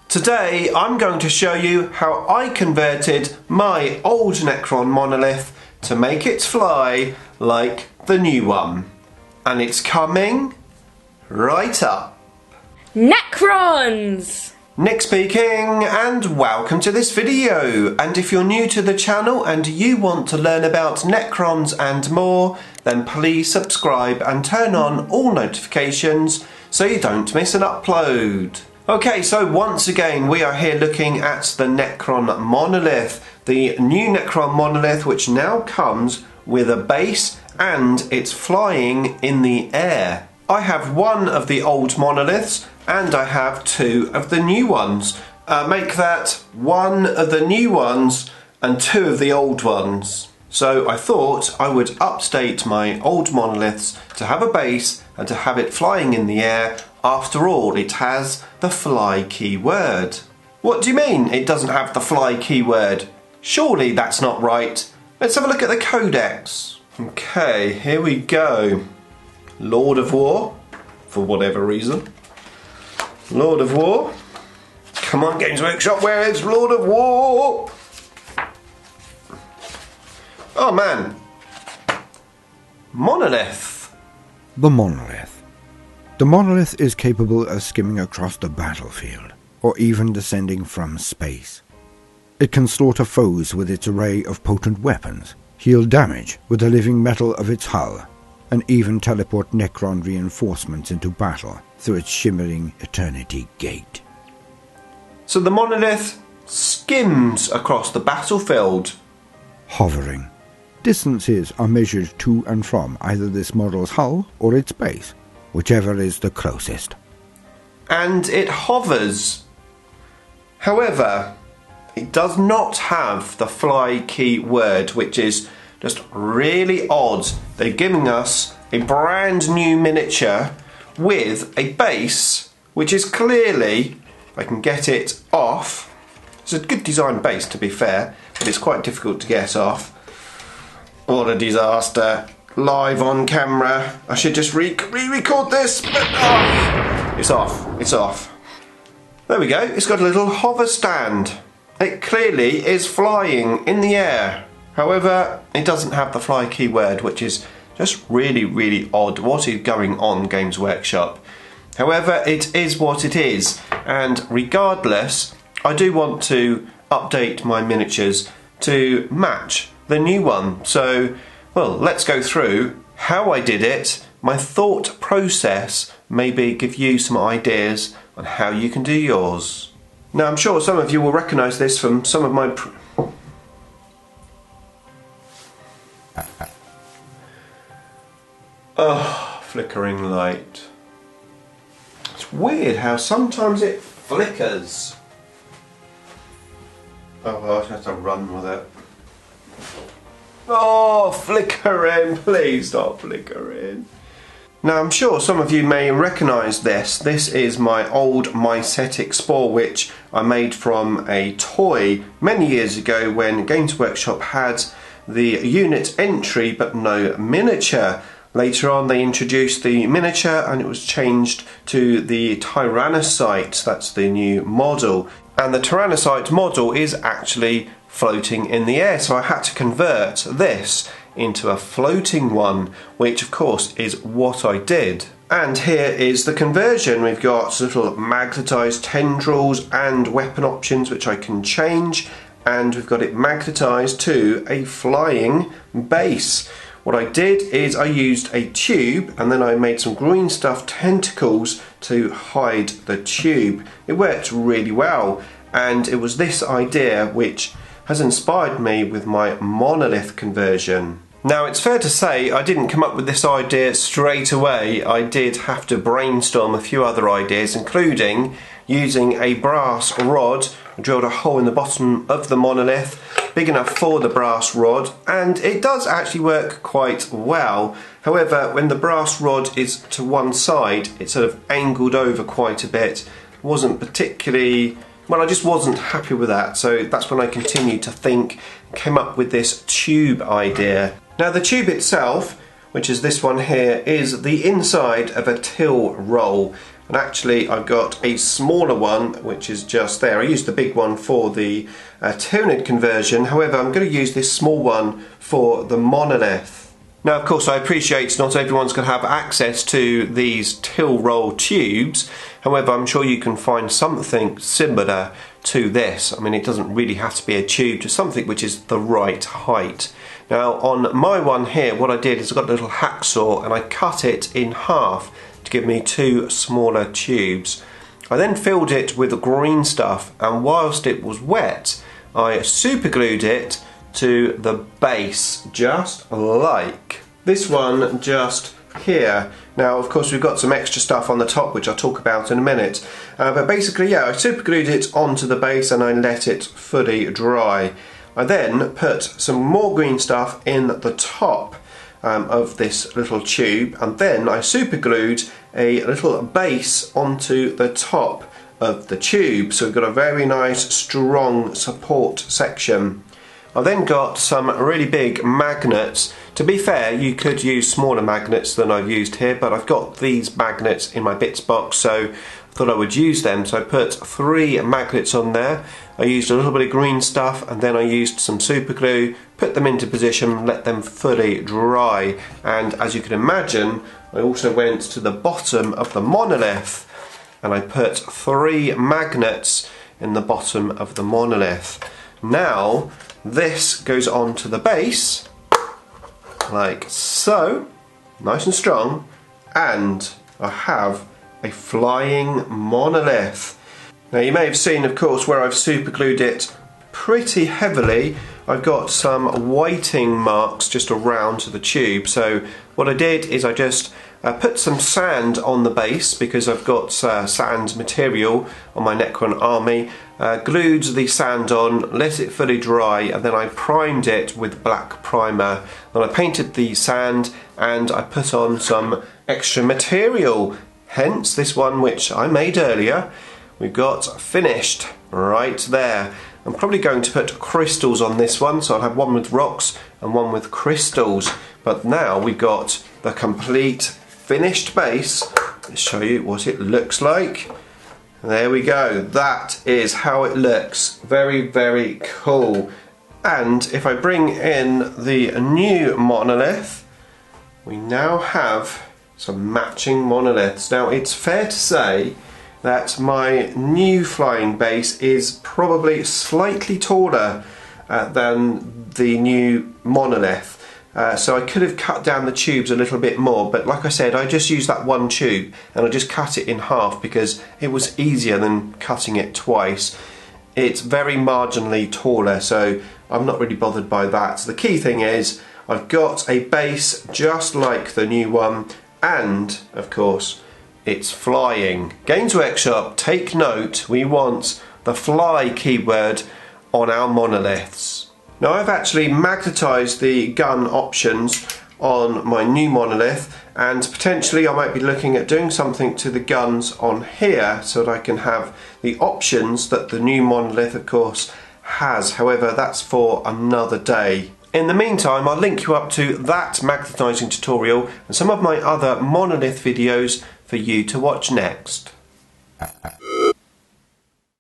Today I'm going to show you how I converted my old Necron Monolith to make it fly like the new one. And it's coming right up. Necrons! Nick speaking, and welcome to this video. And if you're new to the channel and you want to learn about Necrons and more, then please subscribe and turn on all notifications so you don't miss an upload. Okay, so once again we are here looking at the Necron Monolith, the new Necron Monolith, which now comes with a base and it's flying in the air. I have one of the old monoliths and I have two of the new ones. Make that one of the new ones and two of the old ones. So I thought I would update my old monoliths to have a base and to have it flying in the air. After all, it has the fly keyword. What do you mean it doesn't have the fly keyword? Surely that's not right. Let's have a look at the codex. Okay, here we go. Lord of War, for whatever reason. Lord of War. Come on, Games Workshop, where is Lord of War? Oh man. Monolith. The Monolith. The Monolith is capable of skimming across the battlefield, or even descending from space. It can slaughter foes with its array of potent weapons, heal damage with the living metal of its hull, and even teleport Necron reinforcements into battle through its shimmering Eternity Gate. So the Monolith skims across the battlefield. Hovering. Distances are measured to and from either this model's hull or its base, whichever is the closest. And it hovers. However, it does not have the fly keyword, which is just really odd. They're giving us a brand new miniature with a base, which is clearly, if I can get it off, it's a good design base to be fair, but it's quite difficult to get off. What a disaster. Live on camera. I should just re-record this, but it's off. It's off. There we go. It's got a little hover stand. It clearly is flying in the air. However, it doesn't have the fly keyword, which is just really odd. What is going on, Games Workshop? However, it is what it is, and regardless, I do want to update my miniatures to match the new one. So, well, let's go through how I did it, my thought process, maybe give you some ideas on how you can do yours. Now, I'm sure some of you will recognise this from some of my oh, flickering light. It's weird how sometimes it flickers. Oh, I have to run with it. Oh, flickering, please stop flickering. Now, I'm sure some of you may recognise this. This is my old Mycetic Spore, which I made from a toy many years ago when Games Workshop had the unit entry but no miniature. Later on they introduced the miniature and it was changed to the Tyrannocyte. That's the new model. And the Tyrannocyte model is actually floating in the air, so I had to convert this into a floating one, which of course is what I did. And here is the conversion. We've got little magnetized tendrils and weapon options which I can change, and we've got it magnetized to a flying base. What I did is I used a tube and then I made some green stuff tentacles to hide the tube. It worked really well, and it was this idea which has inspired me with my monolith conversion. Now, it's fair to say I didn't come up with this idea straight away. I did have to brainstorm a few other ideas, including using a brass rod. I drilled a hole in the bottom of the monolith, big enough for the brass rod, and it does actually work quite well. However, when the brass rod is to one side, it's sort of angled over quite a bit. It wasn't particularly well, I just wasn't happy with that, so that's when I continued to think, came up with this tube idea. Now, the tube itself, which is this one here, is the inside of a till roll, and actually I've got a smaller one which is just there. I used the big one for the Tyranid conversion, however I'm going to use this small one for the Monolith. Now of course I appreciate not everyone's going to have access to these till roll tubes, however I'm sure you can find something similar to this. I mean, it doesn't really have to be a tube, just something which is the right height. Now on my one here, what I did is I got a little hacksaw and I cut it in half to give me two smaller tubes. I then filled it with green stuff, and whilst it was wet I super glued it to the base, just like this one just here. Now of course we've got some extra stuff on the top which I'll talk about in a minute, but basically yeah, I super glued it onto the base and I let it fully dry. I then put some more green stuff in the top of this little tube, and then I super glued a little base onto the top of the tube, so we've got a very nice strong support section. I then got some really big magnets. To be fair, you could use smaller magnets than I've used here, but I've got these magnets in my bits box, so I thought I would use them. So I put 3 magnets on there. I used a little bit of green stuff, and then I used some super glue, put them into position, let them fully dry. And as you can imagine, I also went to the bottom of the monolith and I put 3 magnets in the bottom of the monolith. Now this goes on to the base like so, nice and strong, and I have a flying monolith. Now you may have seen of course where I've super glued it pretty heavily, I've got some whiting marks just around the tube. So what I did is I just put some sand on the base, because I've got sand material on my Necron army, glued the sand on, let it fully dry, and then I primed it with black primer. Then I painted the sand and I put on some extra material, hence this one which I made earlier. We've got finished right there. I'm probably going to put crystals on this one, so I'll have one with rocks and one with crystals. But now we've got the complete finished base. Let's show you what it looks like. There we go. That is how it looks. Very, very cool. And if I bring in the new monolith, we now have some matching monoliths. Now it's fair to say that my new flying base is probably slightly taller than the new monolith. So I could have cut down the tubes a little bit more, but like I said, I just used that one tube and I just cut it in half because it was easier than cutting it twice. It's very marginally taller, so I'm not really bothered by that. So the key thing is I've got a base just like the new one, and of course it's flying. Games Workshop, take note, we want the fly keyword on our monoliths. Now I've actually magnetised the gun options on my new monolith, and potentially I might be looking at doing something to the guns on here so that I can have the options that the new monolith of course has. However, that's for another day. In the meantime, I'll link you up to that magnetising tutorial and some of my other monolith videos for you to watch next.